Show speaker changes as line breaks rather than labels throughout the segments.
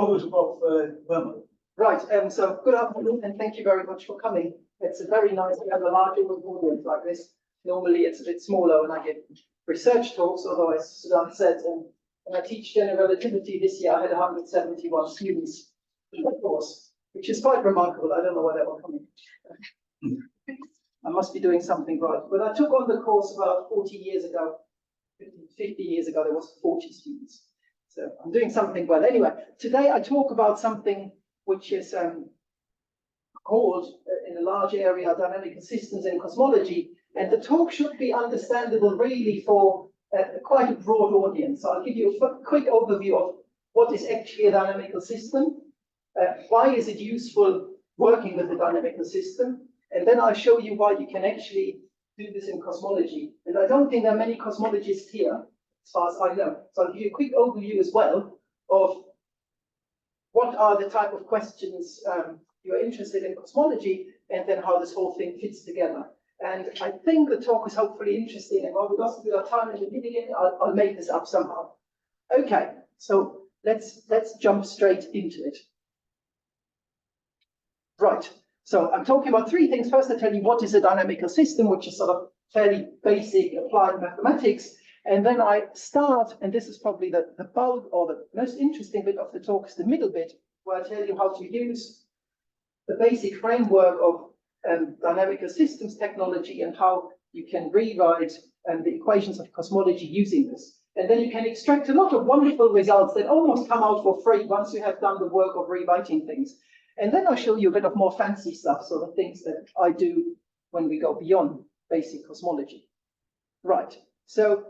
over to Prof. Boehmer.
Right, so good afternoon and thank you very much for coming. It's a very nice to have a larger audience like this. Normally it's a bit smaller when I give research talks, although as Sudan said, when I teach general relativity this year, I had 171 students in the course, which is quite remarkable. I don't know where they were coming from. I must be doing something right. But I took on the course about 40 years ago, 50 years ago, there was 40 students. So I'm doing something well. Anyway, today I talk about something which is called, in a large area, dynamical systems in cosmology. And the talk should be understandable really for quite a broad audience. So I'll give you a quick overview of what is actually a dynamical system, why is it useful working with a dynamical system, and then I'll show you why you can actually do this in cosmology. And I don't think there are many cosmologists here, as far as I know. So I'll give you a quick overview as well of what are the type of questions you're interested in cosmology, and then how this whole thing fits together. And I think the talk is hopefully interesting, and while we lost a bit of time in the beginning, I'll make this up somehow. Okay, so let's jump straight into it. Right, so I'm talking about three things. First, I tell you what is a dynamical system, which is sort of fairly basic applied mathematics. And then I start, and this is probably the bulk or the most interesting bit of the talk, is the middle bit, where I tell you how to use the basic framework of dynamical systems technology and how you can rewrite the equations of cosmology using this. And then you can extract a lot of wonderful results that almost come out for free once you have done the work of rewriting things. And then I'll show you a bit of more fancy stuff, so the things that I do when we go beyond basic cosmology. Right, so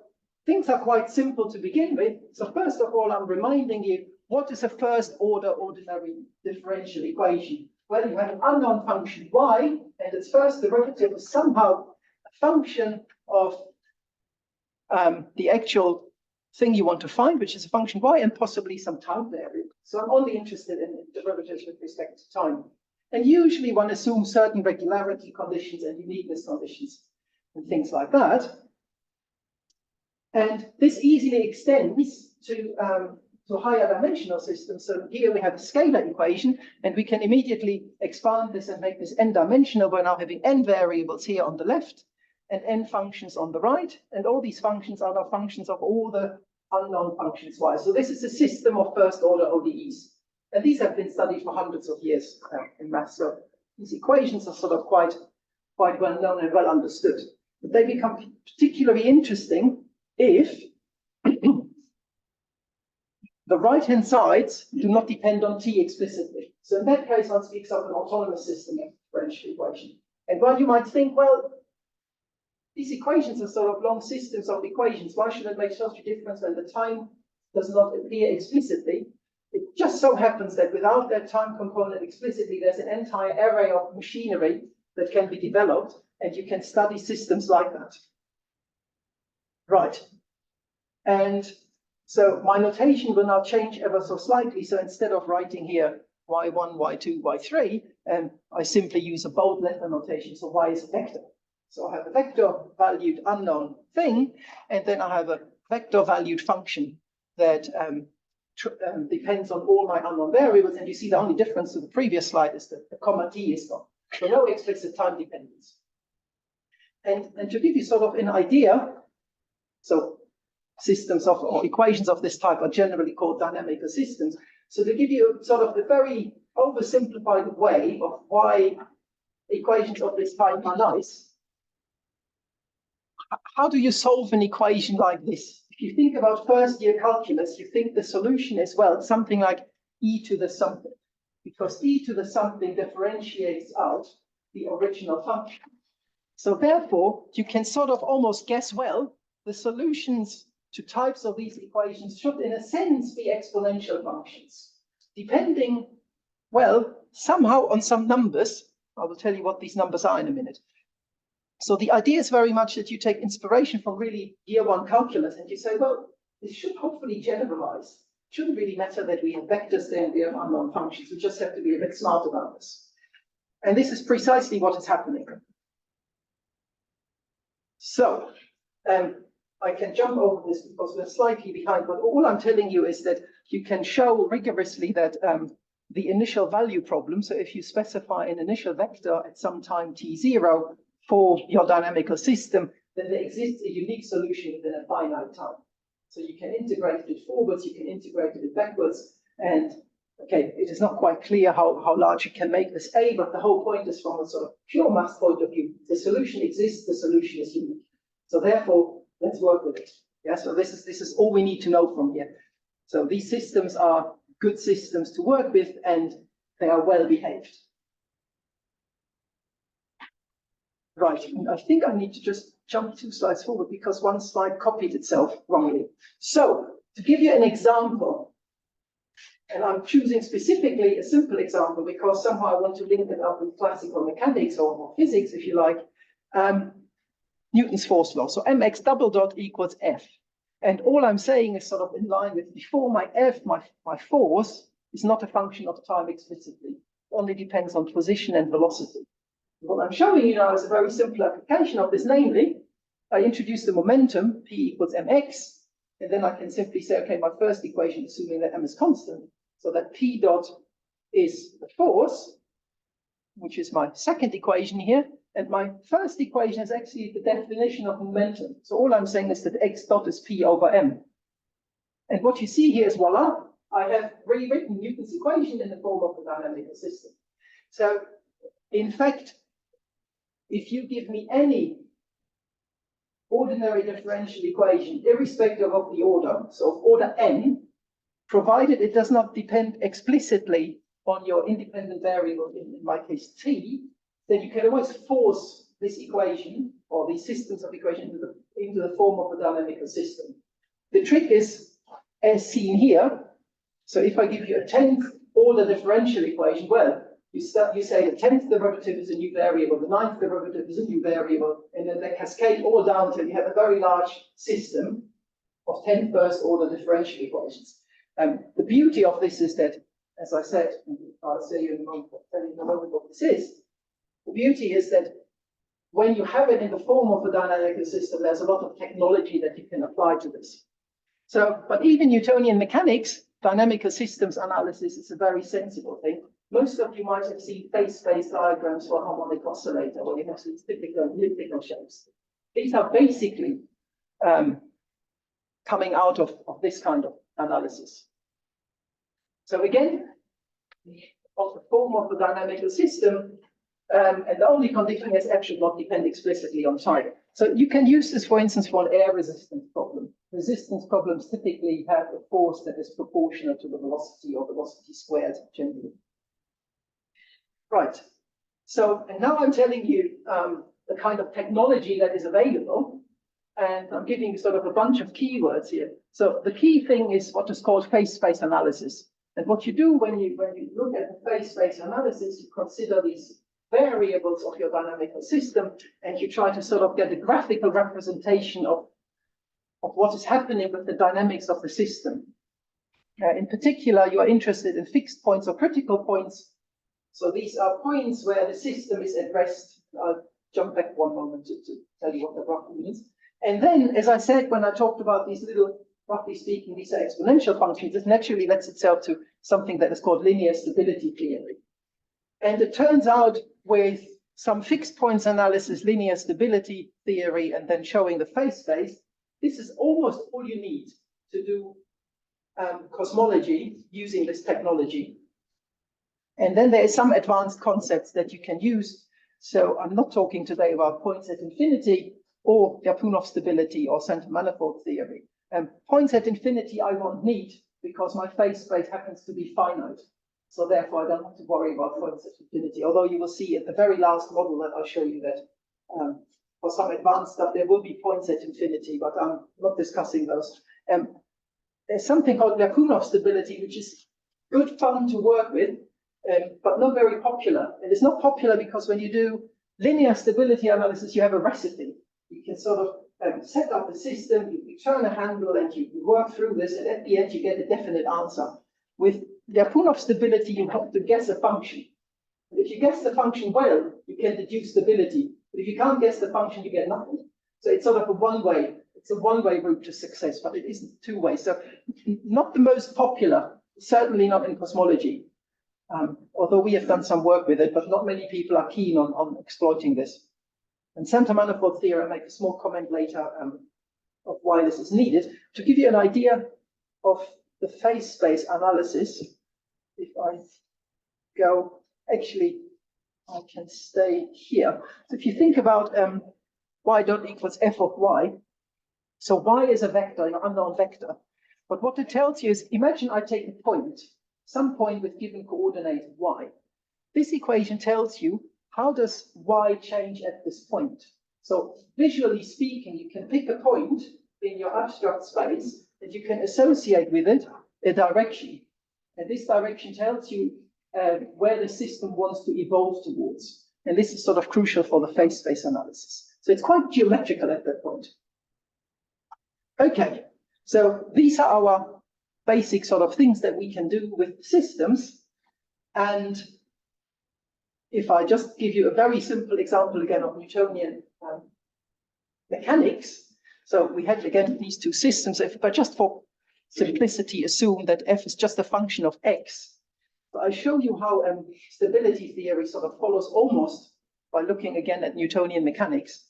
things are quite simple to begin with. So first of all, I'm reminding you, what is a first order ordinary differential equation? Well, you have an unknown function y, and its first derivative is somehow a function of the actual thing you want to find, which is a function y, and possibly some time variable. So I'm only interested in derivatives with respect to time. And usually one assumes certain regularity conditions and uniqueness conditions and things like that. And this easily extends to higher dimensional systems. So here we have a scalar equation, and we can immediately expand this and make this n-dimensional. We're now having n variables here on the left and n functions on the right. And all these functions are now functions of all the unknown functions y. So this is a system of first order ODEs. And these have been studied for hundreds of years in math. So these equations are sort of quite well known and well understood. But they become particularly interesting if the right-hand sides do not depend on t explicitly. So in that case, one speaks of an autonomous system of differential equation. And while you might think, well, these equations are sort of long systems of equations, why should it make such a difference when the time does not appear explicitly? It just so happens that without that time component explicitly, there's an entire array of machinery that can be developed, and you can study systems like that. Right. And so my notation will now change ever so slightly. So instead of writing here y1, y2, y3, I simply use a bold letter notation. So y is a vector. So I have a vector valued unknown thing, and then I have a vector valued function that depends on all my unknown variables. And you see the only difference to the previous slide is that the comma t is gone. So no explicit time dependence. And to give you sort of an idea, so systems of or equations of this type are generally called dynamical systems. So to give you sort of the very oversimplified way of why equations of this type are nice, how do you solve an equation like this? If you think about first year calculus, you think the solution is, well, something like e to the something, because e to the something differentiates out the original function. So therefore, you can sort of almost guess, well, the solutions to types of these equations should, in a sense, be exponential functions, depending, well, somehow on some numbers. I will tell you what these numbers are in a minute. So the idea is very much that you take inspiration from really year one calculus, and you say, well, this should hopefully generalize. It shouldn't really matter that we have vectors there and we have unknown functions. We just have to be a bit smart about this. And this is precisely what is happening. So, I can jump over this because we're slightly behind, but all I'm telling you is that you can show rigorously that the initial value problem, so if you specify an initial vector at some time t0 for your dynamical system, then there exists a unique solution within a finite time. So you can integrate it forwards, you can integrate it backwards, and okay, it is not quite clear how large you can make this A, but the whole point is from a sort of pure math point of view, the solution exists, the solution is unique. So therefore, let's work with it. Yeah, so this is all we need to know from here. So these systems are good systems to work with, and they are well behaved. Right, and I think I need to just jump 2 slides forward because one slide copied itself wrongly. So to give you an example, and I'm choosing specifically a simple example because somehow I want to link it up with classical mechanics or physics, if you like, Newton's force law. So mx double dot equals F. And all I'm saying is sort of in line with before my F, my force is not a function of time explicitly. It only depends on position and velocity. What I'm showing you now is a very simple application of this, namely, I introduce the momentum, P equals mx, and then I can simply say, okay, my first equation, assuming that m is constant, so that P dot is the force, which is my second equation here, and my first equation is actually the definition of momentum. So all I'm saying is that x dot is P over m. And what you see here is, voila, I have rewritten Newton's equation in the form of a dynamical system. So, in fact, if you give me any ordinary differential equation, irrespective of the order, so of order n, provided it does not depend explicitly on your independent variable, in my case t, then you can always force this equation or these systems of equations into the form of a dynamical system. The trick is, as seen here, so if I give you a 10th order differential equation, well, you say the 10th derivative is a new variable, the 9th derivative is a new variable, and then they cascade all down till you have a very large system of 10 first order differential equations. The beauty of this is that, as I said, I'll tell you in a moment what this is. The beauty is that when you have it in the form of a dynamical system, there's a lot of technology that you can apply to this. So, but even Newtonian mechanics, dynamical systems analysis is a very sensible thing. Most of you might have seen phase space diagrams for a harmonic oscillator, where you have these typical elliptical shapes. These are basically coming out of this kind of analysis. So again, of the form of the dynamical system, and the only condition is F should not depend explicitly on time. So you can use this, for instance, for an air resistance problem. Resistance problems typically have a force that is proportional to the velocity or velocity squared generally. Right. So, and now I'm telling you the kind of technology that is available, and I'm giving you sort of a bunch of keywords here. So the key thing is what is called phase space analysis. And what you do when you look at the phase space analysis, you consider these variables of your dynamical system, and you try to sort of get a graphical representation of what is happening with the dynamics of the system. In particular, you are interested in fixed points or critical points. So these are points where the system is at rest. I'll jump back one moment to tell you what that roughly means. And then, as I said, when I talked about these little, roughly speaking, these are exponential functions, this naturally lends itself to something that is called linear stability theory. And it turns out with some fixed points analysis, linear stability theory, and then showing the phase space, this is almost all you need to do cosmology using this technology. And then there are some advanced concepts that you can use. So I'm not talking today about points at infinity or Lyapunov stability or center manifold theory. Points at infinity I won't need because my phase space happens to be finite. So therefore I don't have to worry about points at infinity. Although you will see at the very last model that I'll show you that for some advanced stuff there will be points at infinity, but I'm not discussing those. There's something called Lyapunov stability, which is good fun to work with, but not very popular. And it's not popular because when you do linear stability analysis, you have a recipe. You can sort of set up the system, you turn a handle, and you work through this, and at the end you get a definite answer. With Lyapunov stability, you have to guess a function. And if you guess the function well, you can deduce stability. But if you can't guess the function, you get nothing. So it's sort of a one-way it's a one-way route to success, but it isn't two-way. So not the most popular, certainly not in cosmology, although we have done some work with it, but not many people are keen on exploiting this. And center manifold theory, I'll make a small comment later of why this is needed. To give you an idea of the phase space analysis, if I go, actually, I can stay here. So if you think about y dot equals f of y, so y is a vector, an unknown vector. But what it tells you is, imagine I take a point, some point with given coordinate y. This equation tells you how does y change at this point. So visually speaking, you can pick a point in your abstract space that you can associate with it a direction. And this direction tells you where the system wants to evolve towards. And this is sort of crucial for the phase space analysis. So it's quite geometrical at that point. Okay, so these are our basic sort of things that we can do with systems. And if I just give you a very simple example again of Newtonian mechanics. So we had again these two systems, but just for simplicity, assume that f is just a function of x. So I show you how stability theory sort of follows almost by looking again at Newtonian mechanics.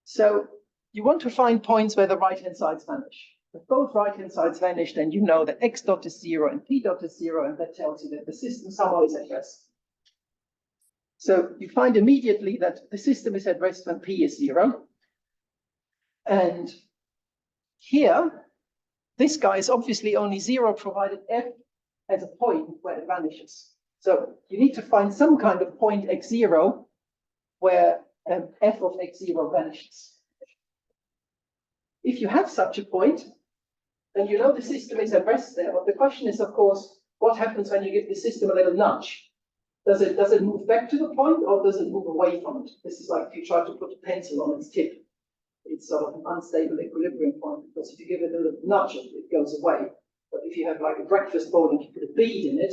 So you want to find points where the right-hand sides vanish. If both right-hand sides vanish, then you know that x dot is 0 and p dot is 0, and that tells you that the system somehow is at rest. So you find immediately that the system is at rest when p is 0. And here, this guy is obviously only 0 provided f has a point where it vanishes. So you need to find some kind of point x0 where f of x0 vanishes. If you have such a point, then you know the system is at rest there. But the question is, of course, what happens when you give the system a little nudge? Does it move back to the point, or does it move away from it? This is like if you try to put a pencil on its tip. It's sort of an unstable equilibrium point, because if you give it a little nudge, it goes away. But if you have like a breakfast bowl and you put a bead in it,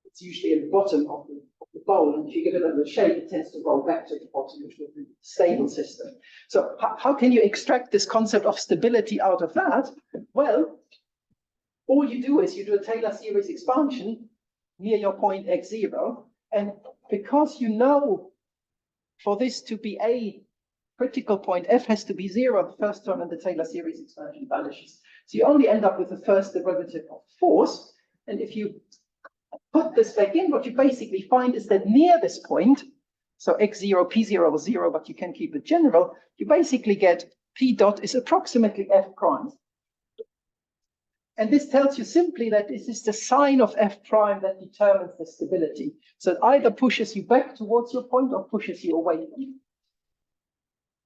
it's usually at the bottom of the bowl, and if you give it a little shake, it tends to roll back to the bottom, which would be a stable system. So how can you extract this concept of stability out of that? Well, all you do is you do a Taylor series expansion near your point x0, and because you know for this to be a critical point, f has to be 0 the first term, and the Taylor series expansion vanishes. So you only end up with the first derivative of force, and if you put this back in, what you basically find is that near this point, so x0, p0 is 0, but you can keep it general, you basically get p dot is approximately f prime. And this tells you simply that this is the sign of f prime that determines the stability. So it either pushes you back towards your point or pushes you away from you.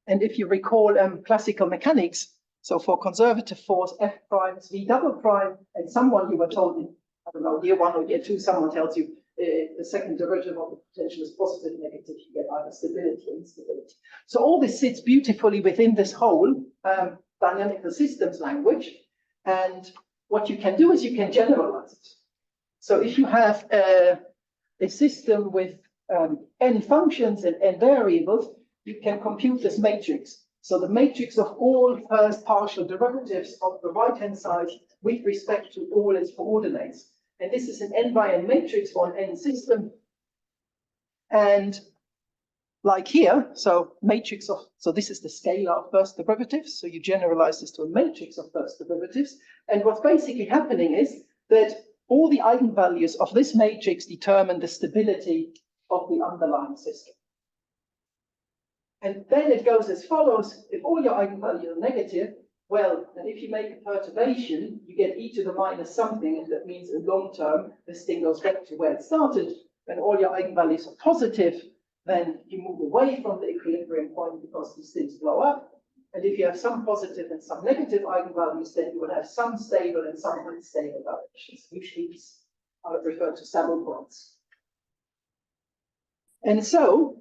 And if you recall classical mechanics, so for conservative force, f prime is v double prime, and someone you were told in, I don't know, year 1 or year 2, someone tells you the second derivative of the potential is positive, negative, you get either stability or instability. So all this sits beautifully within this whole dynamical systems language. And what you can do is you can generalize it. So if you have a system with n functions and n variables, you can compute this matrix. So the matrix of all first partial derivatives of the right-hand side with respect to all its coordinates. And this is an n by n matrix for an n system. And like here, so matrix of, so this is the scalar of first derivatives. So you generalize this to a matrix of first derivatives. And what's basically happening is that all the eigenvalues of this matrix determine the stability of the underlying system. And then it goes as follows: if all your eigenvalues are negative, well, and if you make a perturbation, you get e to the minus something, and that means in long term, this thing goes back to where it started. When all your eigenvalues are positive, then you move away from the equilibrium point because these things blow up. And if you have some positive and some negative eigenvalues, then you will have some stable and some unstable directions. Usually these are referred to saddle points. And so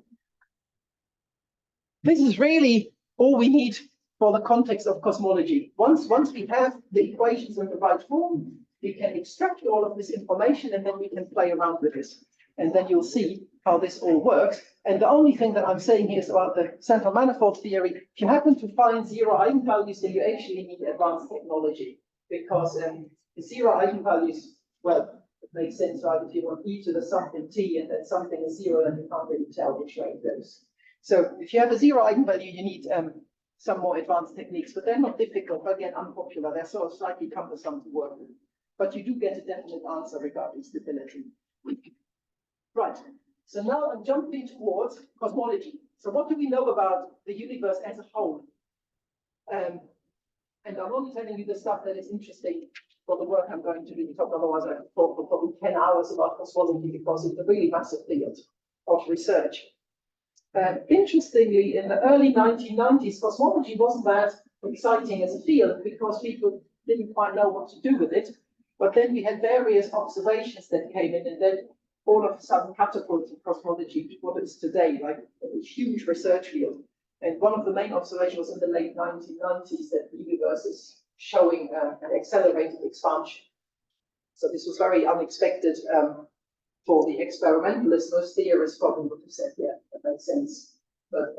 this is really all we need for the context of cosmology. Once we have the equations in the right form, we can extract all of this information, and then we can play around with this. and then you'll see how this all works. And the only thing that I'm saying here is about the central manifold theory. If you happen to find zero eigenvalues, then you actually need advanced technology, because the zero eigenvalues, well, it makes sense, right? If you want e to the something t and then something is zero, then you can't really tell which way it goes. So if you have a zero eigenvalue, you need some more advanced techniques, but they're not difficult, but again, unpopular. They're sort of slightly cumbersome to work with. But you do get a definite answer regarding stability. Right. So now I'm jumping towards cosmology. So what do we know about the universe as a whole? And I'm only telling you the stuff that is interesting for the work I'm going to do. Otherwise, I could talk for probably 10 hours about cosmology, because it's a really massive field of research. Interestingly, in the early 1990s, cosmology wasn't that exciting as a field because people didn't quite know what to do with it. But then we had various observations that came in, and then all of a sudden catapulted cosmology to what it is today, like a huge research field. And one of the main observations was in the late 1990s that the universe is showing an accelerated expansion. So this was very unexpected for the experimentalists. Most theorists probably would have said, yeah, that makes sense. But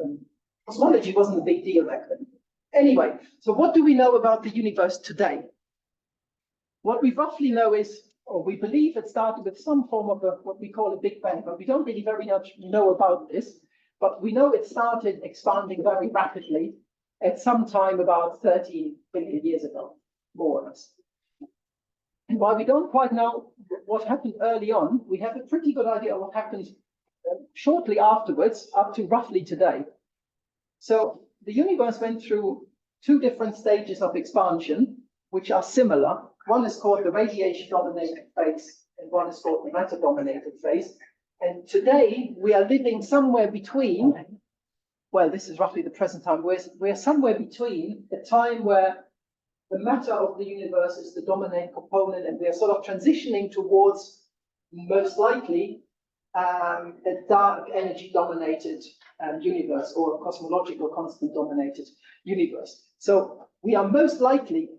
cosmology wasn't a big deal back then. Anyway, so what do we know about the universe today? What we roughly know is, or we believe it started with some form of what we call a Big Bang, but we don't really very much know about this. But we know it started expanding very rapidly at some time about 13 billion years ago, more or less. And while we don't quite know what happened early on, we have a pretty good idea of what happened shortly afterwards, up to roughly today. So the universe went through two different stages of expansion, which are similar. One is called the radiation-dominated phase, and one is called the matter-dominated phase. And today we are living somewhere between, well, this is roughly the present time, we're somewhere between the time where the matter of the universe is the dominant component, and we are sort of transitioning towards, most likely, a dark energy-dominated universe, or a cosmological constant-dominated universe. So we are most likely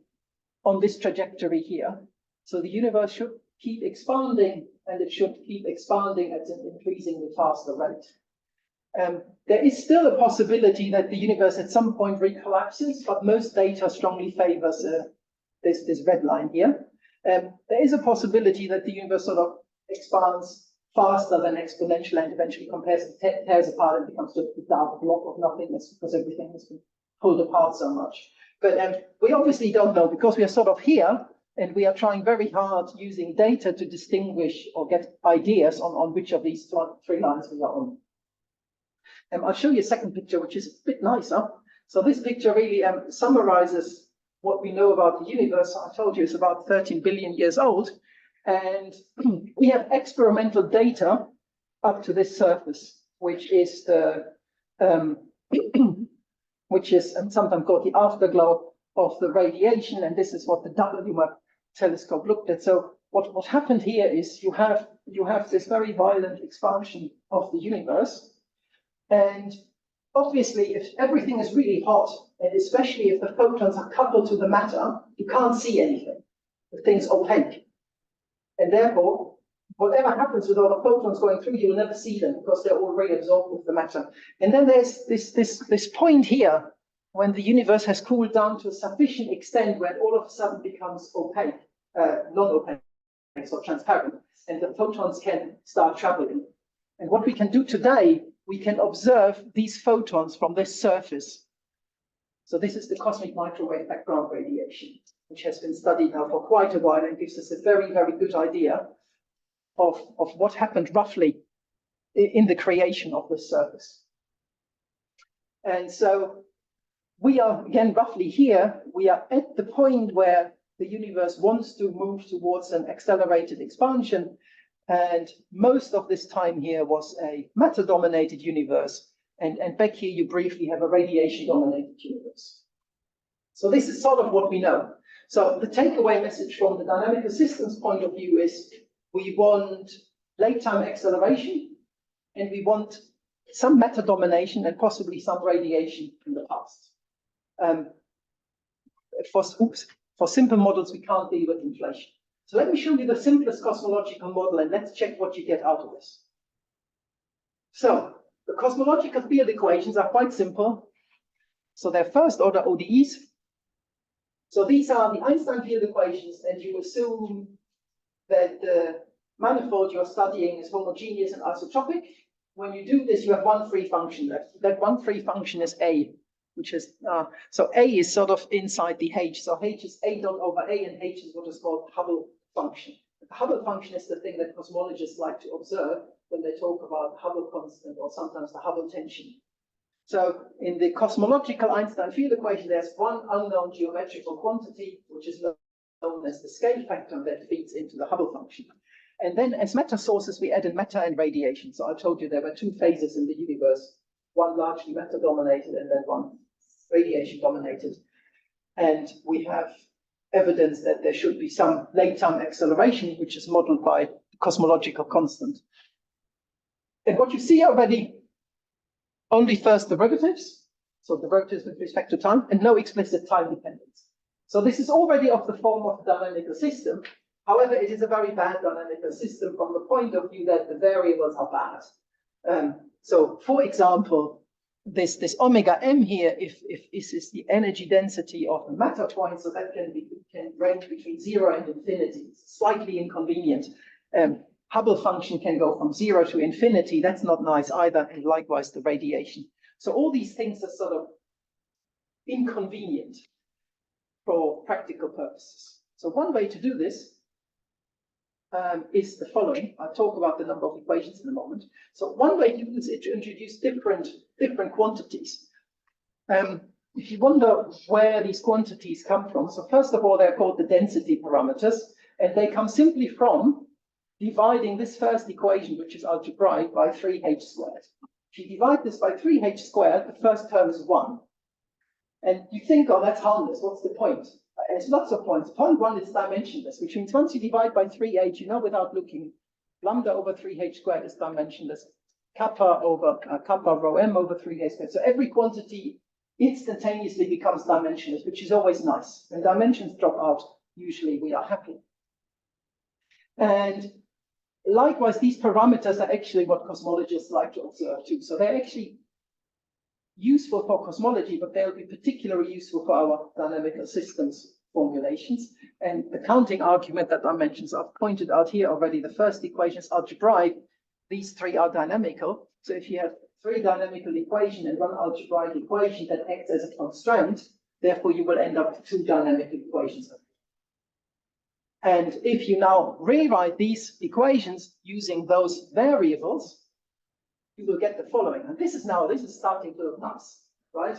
on this trajectory here. So the universe should keep expanding, and it should keep expanding at an increasingly faster rate. There is still a possibility that the universe at some point recollapses, but most data strongly favors this red line here. There is a possibility that the universe sort of expands faster than exponential and eventually tears apart and becomes just a dark block of nothingness because everything has been pulled apart so much. But we obviously don't know, because we are sort of here, and we are trying very hard using data to distinguish or get ideas on which of these three lines we are on. I'll show you a second picture, which is a bit nicer. So this picture really summarizes what we know about the universe. I told you it's about 13 billion years old. And we have experimental data up to this surface, which is the which is sometimes called the afterglow of the radiation, and this is what the WMAP telescope looked at. So what happened here is you have this very violent expansion of the universe, and obviously if everything is really hot, and especially if the photons are coupled to the matter, you can't see anything. The thing's opaque, and therefore whatever happens with all the photons going through, you will never see them because they're already absorbed with the matter. And then there's this point here when the universe has cooled down to a sufficient extent where it all of a sudden becomes opaque, non-opaque, so transparent, and the photons can start traveling. And what we can do today, we can observe these photons from this surface. So this is the cosmic microwave background radiation, which has been studied now for quite a while and gives us a very, very good idea of what happened roughly in the creation of this surface. And so we are, again, roughly here, we are at the point where the universe wants to move towards an accelerated expansion. And most of this time here was a matter-dominated universe. And back here, you briefly have a radiation-dominated universe. So this is sort of what we know. So the takeaway message from the dynamical systems point of view is we want late-time acceleration, and we want some matter domination and possibly some radiation in the past. For simple models, we can't deal with inflation. So let me show you the simplest cosmological model, and let's check what you get out of this. So the cosmological field equations are quite simple. So they're first order ODEs. So these are the Einstein field equations, and you assume that the manifold you're studying is homogeneous and isotropic. When you do this, you have one free function left. That one free function is A, which is, so A is sort of inside the H. So H is A dot over A, and H is what is called Hubble function. The Hubble function is the thing that cosmologists like to observe when they talk about the Hubble constant or sometimes the Hubble tension. So in the cosmological Einstein field equation, there's one unknown geometrical quantity, which is known as the scale factor, that feeds into the Hubble function. And then as matter sources, we added matter and radiation. So I told you there were two phases in the universe, one largely matter dominated and then one radiation dominated. And we have evidence that there should be some late time acceleration, which is modeled by the cosmological constant. And what you see already, only first derivatives, so derivatives with respect to time, and no explicit time dependence. So this is already of the form of a dynamical system. However, it is a very bad dynamical system from the point of view that the variables are bad. So for example, this omega m here, if this is the energy density of the matter point, so that can range between 0 and infinity. It's slightly inconvenient. Hubble function can go from 0 to infinity. That's not nice either, and likewise the radiation. So all these things are sort of inconvenient for practical purposes. So one way to do this is the following. I'll talk about the number of equations in a moment. So one way to do this is to introduce different quantities. If you wonder where these quantities come from, so first of all, they're called the density parameters, and they come simply from dividing this first equation, which is algebraic, by 3h squared. If you divide this by 3h squared, the first term is 1. And you think, oh, that's harmless. What's the point? There's lots of points. Point 1 is dimensionless, which means once you divide by 3h, you know without looking, lambda over 3h squared is dimensionless. Kappa rho m over 3h squared. So every quantity instantaneously becomes dimensionless, which is always nice. When dimensions drop out, usually we are happy. And likewise, these parameters are actually what cosmologists like to observe too. So they're actually useful for cosmology, but they'll be particularly useful for our dynamical systems formulations. And the counting argument that dimensions I've pointed out here already, the first equation is algebraic. These three are dynamical. So if you have three dynamical equations and one algebraic equation that acts as a constraint, therefore you will end up with two dynamical equations. And if you now rewrite these equations using those variables, you will get the following. And this is starting to look nice, right?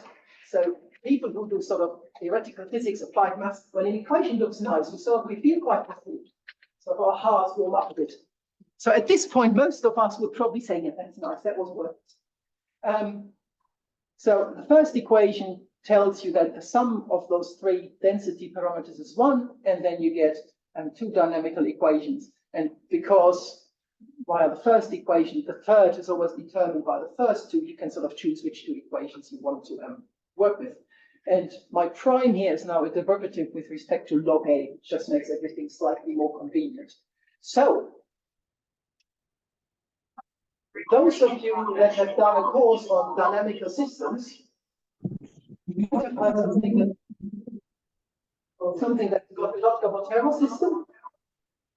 So people who do sort of theoretical physics, applied maths, when an equation looks nice, we feel quite happy. So our hearts warm up a bit. So at this point, most of us would probably say, yeah, that's nice, that was worth it. So the first equation tells you that the sum of those three density parameters is 1, and then you get two dynamical equations. And because via the first equation, the third is always determined by the first two, you can sort of choose which two equations you want to work with. And my prime here is now a derivative with respect to log a, which just makes everything slightly more convenient. So those of you that have done a course on dynamical systems, you might have heard something that's got a Lotka-Volterra system.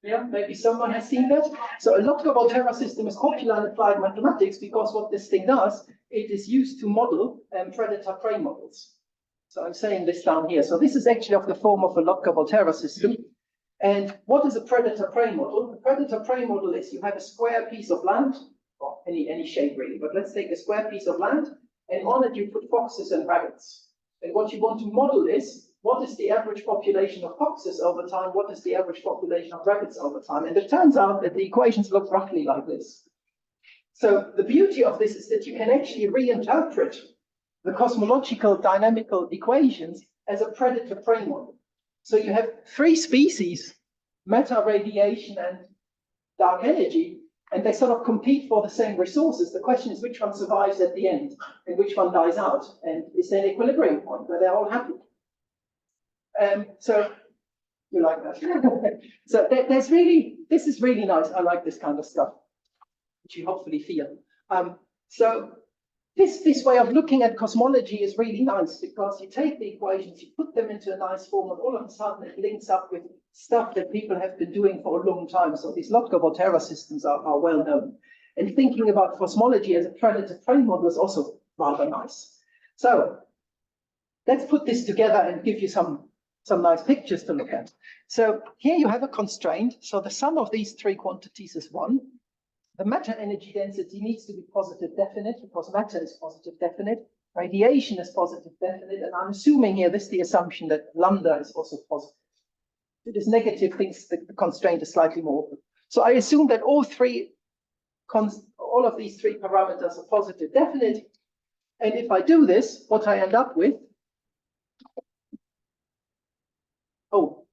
Yeah, maybe someone has seen that. So a Lotka-Volterra system is popular in applied mathematics because what this thing does, it is used to model predator-prey models. So I'm saying this down here. So this is actually of the form of a Lotka-Volterra system. And what is a predator-prey model? A predator-prey model is you have a square piece of land, or any shape really, but let's take a square piece of land, and on it you put foxes and rabbits. And what you want to model is, what is the average population of foxes over time? What is the average population of rabbits over time? And it turns out that the equations look roughly like this. So the beauty of this is that you can actually reinterpret the cosmological dynamical equations as a predator-prey model. So you have three species, matter, radiation, and dark energy, and they sort of compete for the same resources. The question is which one survives at the end and which one dies out, and is there an equilibrium point where they're all happy? So you like that. So this is really nice. I like this kind of stuff, which you hopefully feel. So this way of looking at cosmology is really nice, because you take the equations, you put them into a nice form, and all of a sudden it links up with stuff that people have been doing for a long time. So these Lotka-Volterra systems are well known. And thinking about cosmology as a predator-prey model is also rather nice. So let's put this together and give you some nice pictures to look at. So here you have a constraint. So the sum of these three quantities is 1. The matter energy density needs to be positive definite, because matter is positive definite, radiation is positive definite, and I'm assuming here this is the assumption that lambda is also positive. If it is negative, things the constraint is slightly more open. So I assume that all of these three parameters are positive definite. And if I do this, what I end up with, oh,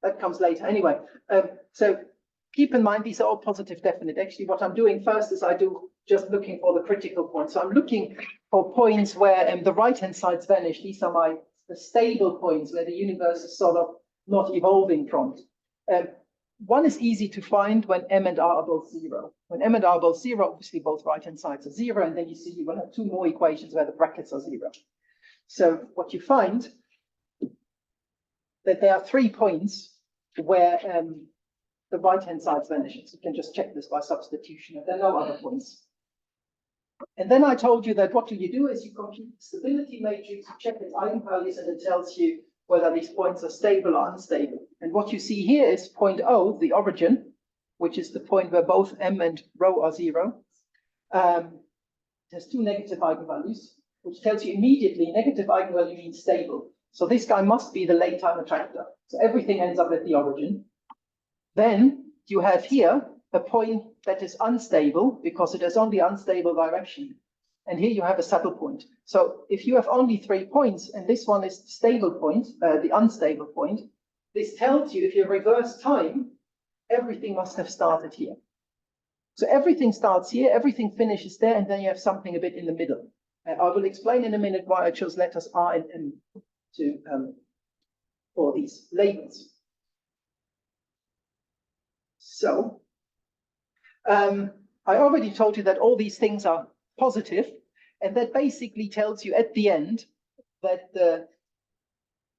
that comes later anyway. So keep in mind, these are all positive definite. Actually, what I'm doing first is I do just looking for the critical points. So I'm looking for points where the right-hand sides vanish. These are the stable points where the universe is sort of not evolving from. One is easy to find when m and r are both 0. When m and r are both 0, obviously both right-hand sides are 0, and then you see you will have 2 more equations where the brackets are 0. So what you find that there are 3 points where the right-hand side vanishes. You can just check this by substitution, and there are no other points. And then I told you that what do is you compute the stability matrix, you check its eigenvalues, and it tells you whether these points are stable or unstable. And what you see here is point O, the origin, which is the point where both m and rho are 0. It has 2 negative eigenvalues, which tells you immediately negative eigenvalue means stable. So this guy must be the late time attractor. So everything ends up at the origin. Then you have here a point that is unstable because it has only unstable direction. And here you have a saddle point. So if you have only 3 points, and this one is the stable point, the unstable point, this tells you if you reverse time, everything must have started here. So everything starts here, everything finishes there, and then you have something a bit in the middle. I will explain in a minute why I chose letters R and M for these labels. So, I already told you that all these things are positive, and that basically tells you at the end that the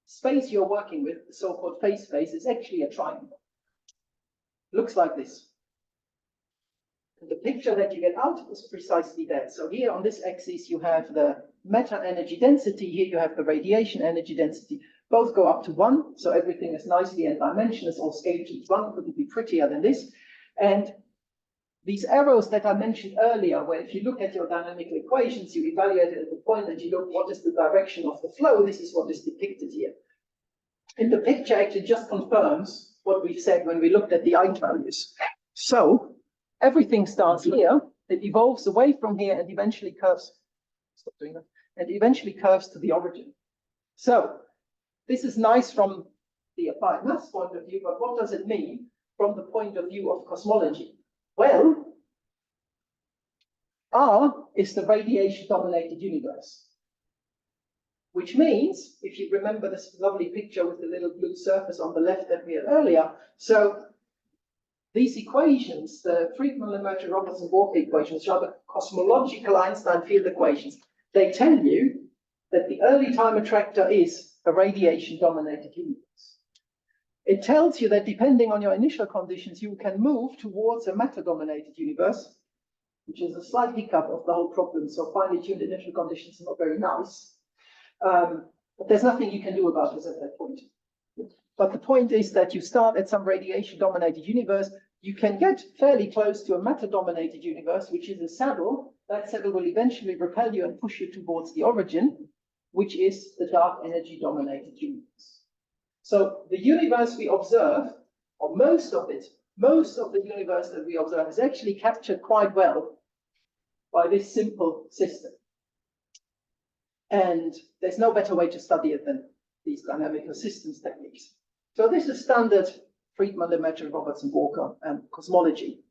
space you're working with, the so-called phase space, is actually a triangle. Looks like this. And the picture that you get out is precisely that. So here on this axis you have the matter energy density, here you have the radiation energy density. Both go up to 1, so everything is nicely n-dimensional, all scaled to 1, couldn't be prettier than this. And these arrows that I mentioned earlier, where if you look at your dynamical equations, you evaluate it at the point and you look what is the direction of the flow, this is what is depicted here. And the picture actually just confirms what we've said when we looked at the eigenvalues. So everything starts here, it evolves away from here and eventually curves, stop doing that, and eventually curves to the origin. So this is nice from the applied maths point of view, but what does it mean from the point of view of cosmology? Well, R is the radiation-dominated universe, which means, if you remember this lovely picture with the little blue surface on the left that we had earlier, so these equations, the Friedmann-Lemaitre-Robertson-Walker equations, which are the cosmological Einstein field equations, they tell you that the early time attractor is a radiation-dominated universe. It tells you that depending on your initial conditions, you can move towards a matter-dominated universe, which is a slight hiccup of the whole problem. So finely tuned initial conditions are not very nice. But there's nothing you can do about this at that point. But the point is that you start at some radiation-dominated universe. You can get fairly close to a matter-dominated universe, which is a saddle. That saddle will eventually repel you and push you towards the origin, which is the dark energy-dominated universe. So the universe we observe, or most of the universe that we observe is actually captured quite well by this simple system. And there's no better way to study it than these dynamical systems techniques. So this is standard Friedmann-Lemaitre-Robertson-Walker cosmology.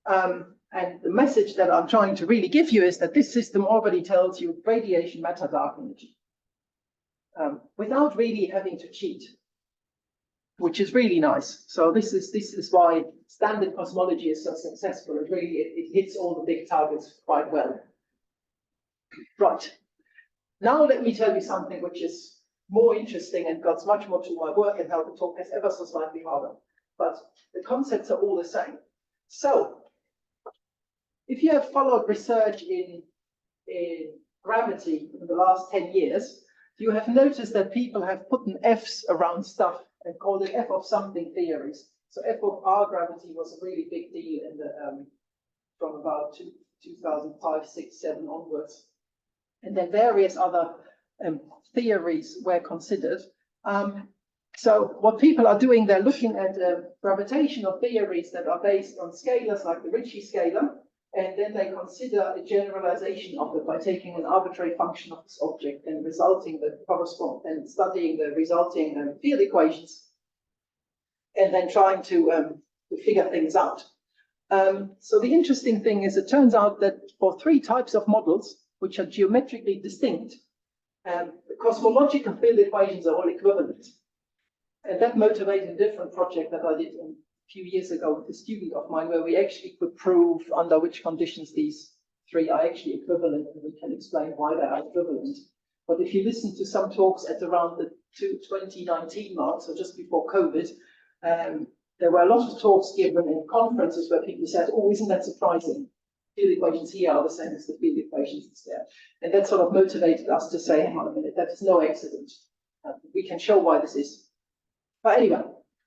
And the message that I'm trying to really give you is that this system already tells you radiation, matter, dark energy, without really having to cheat. which is really nice. So this is why standard cosmology is so successful. It hits all the big targets quite well. Right. Now let me tell you something which is more interesting and got much more to my work and how the talk is ever so slightly harder. But the concepts are all the same. So if you have followed research in gravity in the last 10 years, you have noticed that people have put an F's around stuff and called it F of something theories. So F of R gravity was a really big deal in the from about 2005, 6, 7 onwards. And then various other theories were considered. So what people are doing, they're looking at gravitational theories that are based on scalars like the Ricci scalar, and then they consider a generalization of it by taking an arbitrary function of this object and studying the resulting field equations, and then trying to figure things out. So the interesting thing is, it turns out that for 3 types of models, which are geometrically distinct, the cosmological field equations are all equivalent. And that motivated a different project that I did a few years ago with a student of mine, where we actually could prove under which conditions these 3 are actually equivalent, and we can explain why they are equivalent. But if you listen to some talks at around the 2019 mark, so just before COVID, there were a lot of talks given in conferences where people said, oh, isn't that surprising? Field equations here are the same as the field equations there. And that sort of motivated us to say, hang on a minute, that is no accident. We can show why this is. But anyway,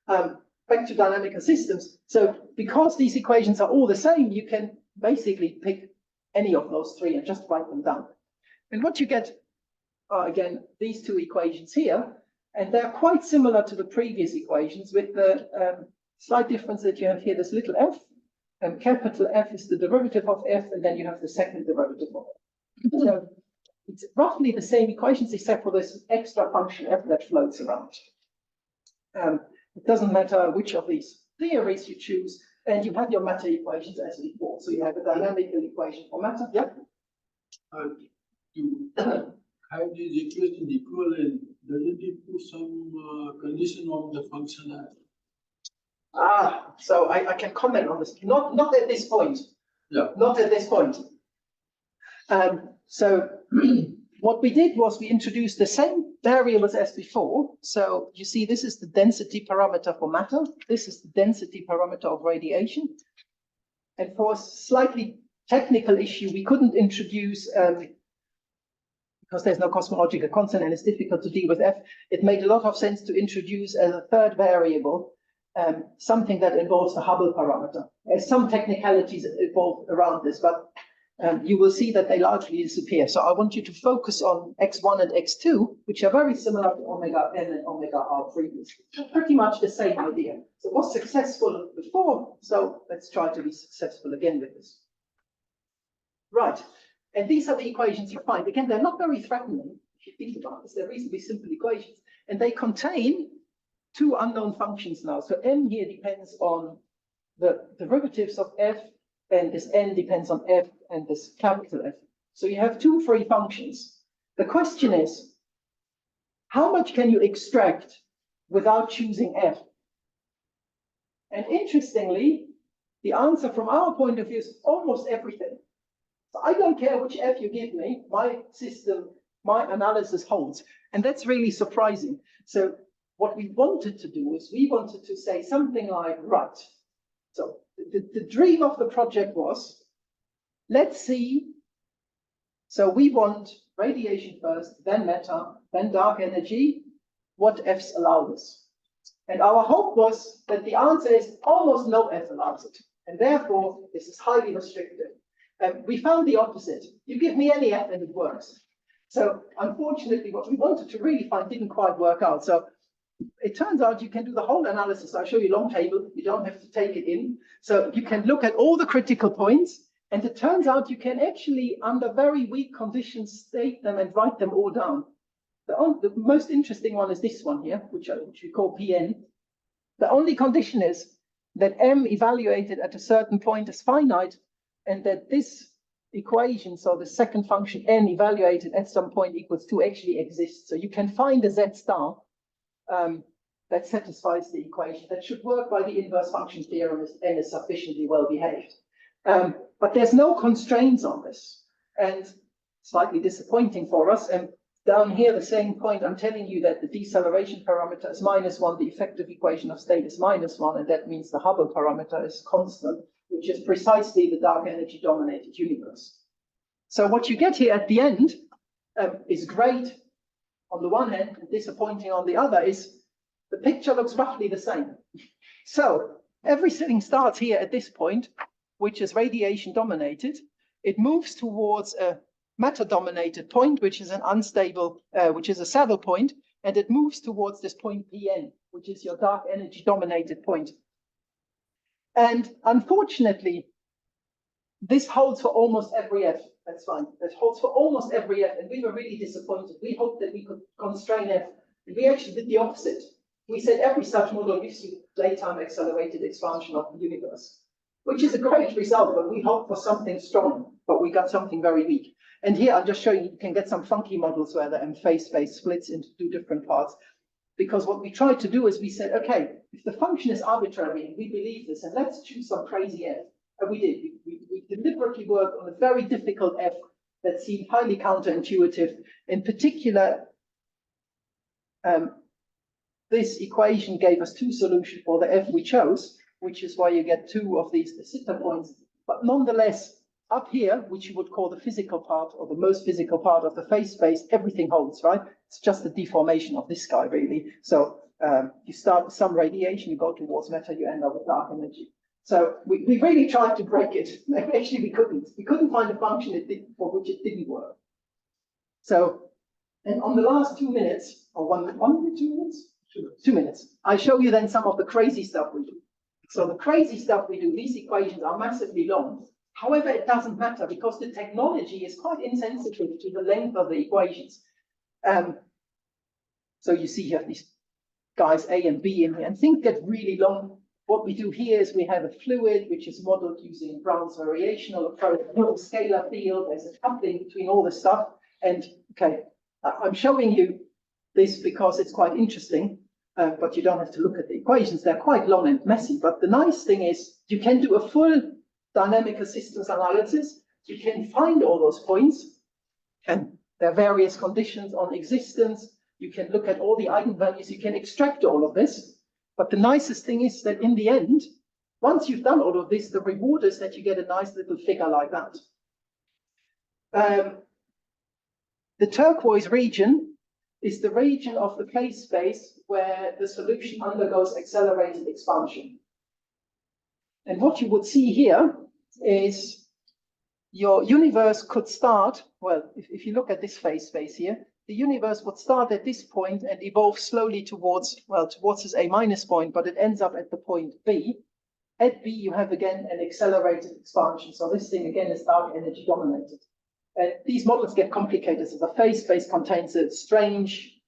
back to dynamical systems. So because these equations are all the same, you can basically pick any of those 3 and just write them down. And what you get are, again, these 2 equations here. And they're quite similar to the previous equations, with the slight difference that you have here this little f. And capital F is the derivative of f, and then you have the second derivative of f. So it's roughly the same equations, except for this extra function f that floats around. It doesn't matter which of these theories you choose, and you have your matter equations as before. So you have a dynamical equation for matter. Yeah.
You have these equations equivalent. Doesn't it put some condition on the function f?
So I can comment on this. Not at this point.
Yeah.
Not at this point. So what we did was we introduced the same variables as before. So you see, this is the density parameter for matter. This is the density parameter of radiation. And for a slightly technical issue, we couldn't introduce, because there's no cosmological constant and it's difficult to deal with F, it made a lot of sense to introduce as a 3rd variable something that involves the Hubble parameter. There's some technicalities involved around this, but you will see that they largely disappear. So I want you to focus on x1 and x2, which are very similar to omega n and omega r previously. Pretty much the same idea. So it was successful before, so let's try to be successful again with this. Right, and these are the equations you find. Again, they're not very threatening, if you think about this. They're reasonably simple equations, and they contain 2 unknown functions now. So m here depends on the derivatives of f, and this n depends on f and this capital F. So you have 2 free functions. The question is, how much can you extract without choosing f? And interestingly, the answer from our point of view is almost everything. So I don't care which f you give me, my system, my analysis holds. And that's really surprising. So what we wanted to do is we wanted to say something like, right, so the dream of the project was, let's see, so we want radiation first, then matter, then dark energy, what F's allow this? And our hope was that the answer is almost no F allows it, and therefore this is highly restricted. We found the opposite. You give me any F and it works. So unfortunately, what we wanted to really find didn't quite work out. So it turns out you can do the whole analysis. I'll show you a long table. You don't have to take it in. So you can look at all the critical points. And it turns out you can actually, under very weak conditions, state them and write them all down. The most interesting one is this one here, which we call Pn. The only condition is that m evaluated at a certain point is finite, and that this equation, so the second function n evaluated at some point equals 2, actually exists. So you can find a z star that satisfies the equation, that should work by the inverse function theorem if n is sufficiently well behaved. But there's no constraints on this, and slightly disappointing for us. And down here, the same point, I'm telling you that the deceleration parameter is -1, the effective equation of state is -1, and that means the Hubble parameter is constant, which is precisely the dark energy dominated universe. So what you get here at the end is great on the one hand and disappointing on the other. Is the picture looks roughly the same. So everything starts here at this point, which is radiation dominated. It moves towards a matter dominated point, which is an unstable, which is a saddle point, and it moves towards this point Pn, which is your dark energy dominated point. And unfortunately, this holds for almost every F. That's fine. That holds for almost every F, and we were really disappointed. We hoped that we could constrain F. And we actually did the opposite. We said every such model gives you daytime accelerated expansion of the universe, which is a great result, but we hoped for something strong, but we got something very weak. And here I'm just showing you can get some funky models where the M phase space splits into two different parts. Because what we tried to do is we said, okay, if the function is arbitrary, and we believe this, and let's choose some crazy F. And we did. We deliberately worked on a very difficult F that seemed highly counterintuitive. In particular, this equation gave us two solutions for the F we chose, which is why you get two of these de Sitter points. But nonetheless, up here, which you would call the physical part or the most physical part of the phase space, everything holds, right? It's just a deformation of this guy, really. So you start with some radiation, you go towards matter, you end up with dark energy. So we really tried to break it. Actually, we couldn't. We couldn't find a function for which it didn't work. So, and on the last 2 minutes, or 1 minute, 2 minutes? 2 minutes. I show you then some of the crazy stuff we do. So the crazy stuff we do, these equations are massively long. However, it doesn't matter because the technology is quite insensitive to the length of the equations. So you see you have these guys A and B in here, and things get really long. What we do here is we have a fluid which is modeled using Brown's variational approach, scalar field. There's a coupling between all this stuff. And okay, I'm showing you this because it's quite interesting, but you don't have to look at the equations. They're quite long and messy. But the nice thing is you can do a full dynamical systems analysis. You can find all those points, and there are various conditions on existence. You can look at all the eigenvalues. You can extract all of this. But the nicest thing is that in the end, once you've done all of this, the reward is that you get a nice little figure like that. The turquoise region is the region of the phase space where the solution undergoes accelerated expansion. And what you would see here is your universe could start, well, if you look at this phase space here, the universe would start at this point and evolve slowly towards, well, towards this A- point, but it ends up at the point B. At B, you have again an accelerated expansion. So this thing again is dark energy dominated. And these models get complicated. So the phase space contains a strange,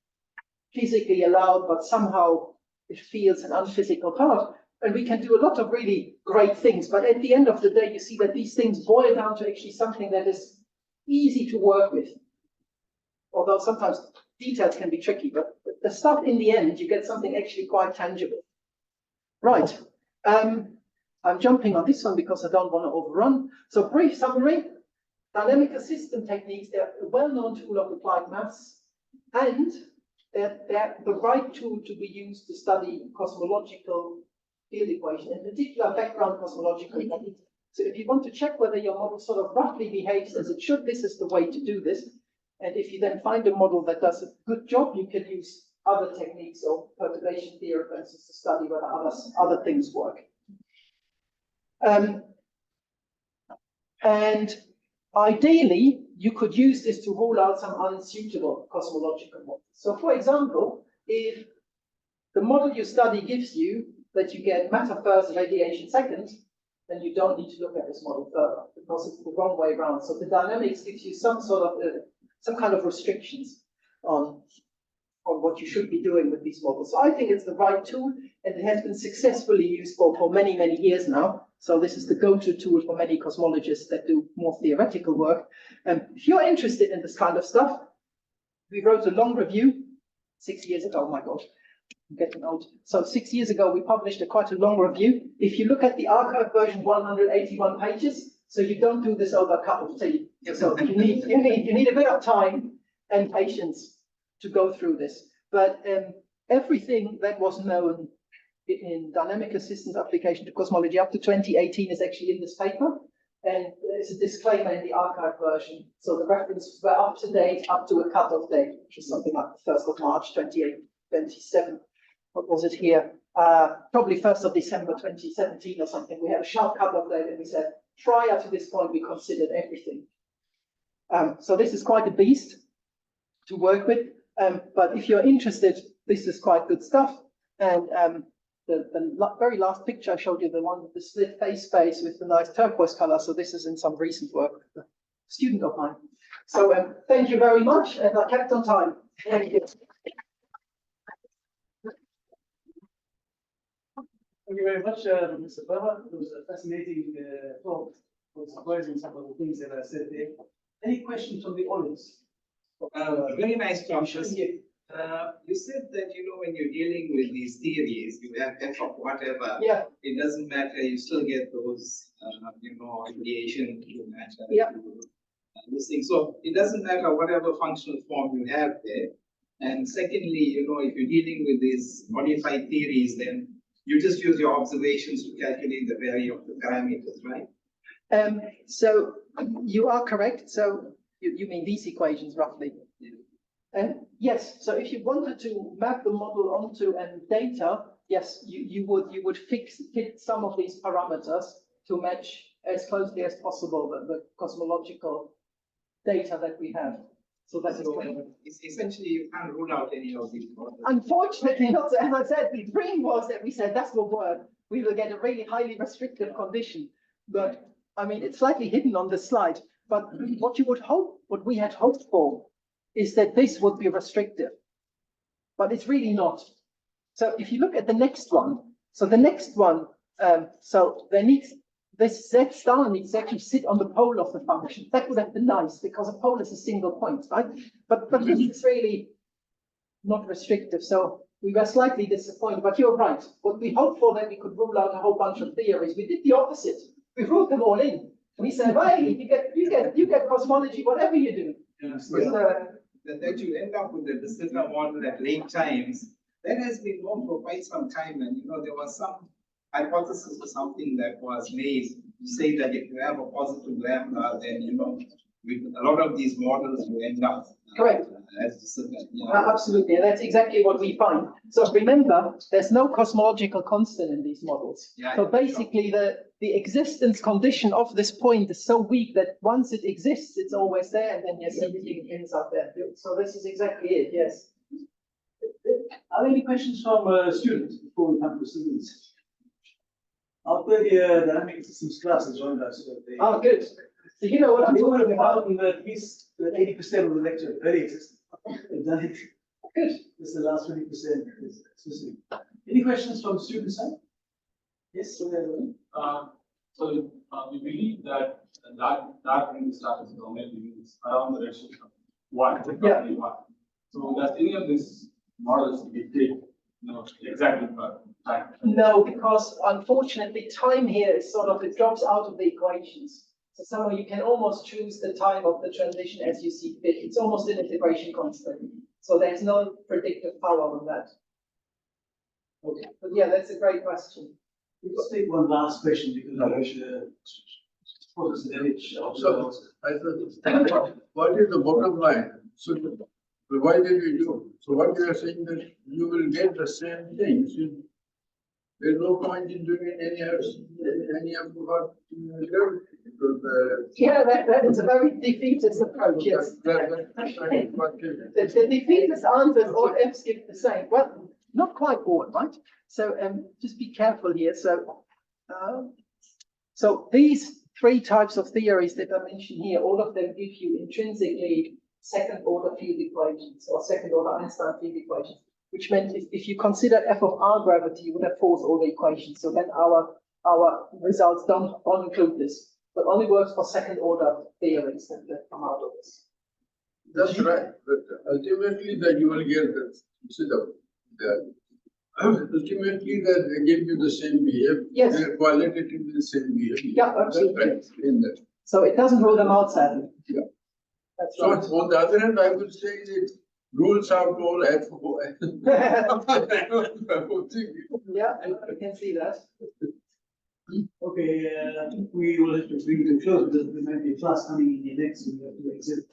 physically allowed, but somehow it feels an unphysical part. And we can do a lot of really great things. But at the end of the day, you see that these things boil down to actually something that is easy to work with. Although sometimes details can be tricky, but the stuff in the end, you get something actually quite tangible. Right. I'm jumping on this one because I don't want to overrun. So brief summary, dynamical system techniques, they're a well-known tool of applied maths, and they're the right tool to be used to study cosmological field equation, in particular background cosmological. So if you want to check whether your model sort of roughly behaves as it should, this is the way to do this. And if you then find a model that does a good job, you can use other techniques or perturbation theory, for instance, to study whether other things work. And ideally, you could use this to rule out some unsuitable cosmological models. So for example, if the model you study gives you that you get matter first, radiation second, then you don't need to look at this model further because it's the wrong way around. So the dynamics gives you some sort of some kind of restrictions on what you should be doing with these models. So I think it's the right tool, and it has been successfully used for many, many years now. So this is the go-to tool for many cosmologists that do more theoretical work. If you're interested in this kind of stuff, we wrote a long review 6 years ago, oh my God, I'm getting old. So 6 years ago, we published quite a long review. If you look at the archive version, 181 pages. So you don't do this over a cup of tea. So you need a bit of time and patience to go through this. But everything that was known in dynamic assistance application to cosmology up to 2018 is actually in this paper. And there's a disclaimer in the archive version. So the references were up to date up to a cut-off date, which is something like the 1st of March 2027. What was it here? Probably 1st of December 2017 or something. We had a sharp cut-off date and we said, prior to this point, we considered everything. So this is quite a beast to work with. But if you're interested, this is quite good stuff. And the very last picture I showed you, the one with the split phase space with the nice turquoise color. So this is in some recent work, a student of mine. So thank you very much, and I kept on time. Thank you.
Thank you very much, Mr. Boehmer. It was a fascinating talk. It was surprising some of the things that I said there. Any questions from the audience?
Very nice, Prof. You said that, when you're dealing with these theories, you have f of whatever.
Yeah.
It doesn't matter. You still get those, radiation to matter.
Yeah.
This thing. So it doesn't matter whatever functional form you have there. And secondly, if you're dealing with these modified theories, then you just use your observations to calculate the value of the parameters, right?
So you are correct. So you mean these equations roughly?
Yeah.
Yes. So if you wanted to map the model onto data, yes, you would fit some of these parameters to match as closely as possible the cosmological data that we have. So that's
essentially you can't rule out any of these models.
Unfortunately, not. As I said, the dream was that we said that will work. We will get a really highly restrictive condition. But I mean, it's slightly hidden on the slide. But what we had hoped for, is that this would be restrictive. But it's really not. So if you look at the next one, so the next one, so there needs this Z star needs to actually sit on the pole of the function. That would have been nice because a pole is a single point, right? But this is really not restrictive. So we were slightly disappointed, but you're right. What we hoped for that we could rule out a whole bunch of theories. We did the opposite. We ruled them all in. We said, hey, you get cosmology, whatever you do.
Yes. That you end up with the decision model at late times, that has been known for quite some time. And there was some hypothesis or something that was made to say that if you have a positive lambda, then with a lot of these models you end up
correct
as decision.
Absolutely, and that's exactly what we find. So remember, there's no cosmological constant in these models.
Yeah,
so basically,
sure.
the existence condition of this point is so weak that once it exists, it's always there, and then yes, everything ends up there. So this is exactly it. Yes.
Are there any questions from students before we come to students? Our third year dynamic systems class has joined us.
Oh, good. So you know what I'm talking about.
At least 80% of the lecture very existent. They've done it.
Good.
This is the last 20% is specific. Any questions from students side? Yes, so
we believe that dark ring star is normally around the redshift of 1.
Yeah.
1. So does any of these models dictate exactly for time?
No, because unfortunately, time here is it drops out of the equations. So somewhere you can almost choose the time of the transition as you see fit. It's almost an integration constant. So there's no predictive power on that. Okay. But yeah, that's a great question.
Let's take one last question because I wish the image.
So, I thought, what is the bottom line? So, why did you do? So, what you are saying that you will get the same thing. There's no point in doing any of what you do.
Yeah, that is a very defeatist approach, yes. The defeatist answers all F's give the same. Well, not quite all, right? So just be careful here. So these 3 types of theories that I mentioned here, all of them give you intrinsically second order field equations or second order Einstein field equations, which meant if you consider f of r gravity, you would have forced all the equations. So then our results don't include this, but only works for second order theories that come out of this.
That's right. But ultimately, that you will get the Ultimately, that they give you the same behavior.
Yes.
They're qualitatively the same behavior.
Yeah, absolutely.
Right, in that.
So it doesn't rule them out, sadly.
Yeah.
That's
So
right.
on the other hand, I would say that rules out all FO.
Yeah, I can see that.
Okay, we will have to bring to a close because there might be a class coming in the next, and we have to exit.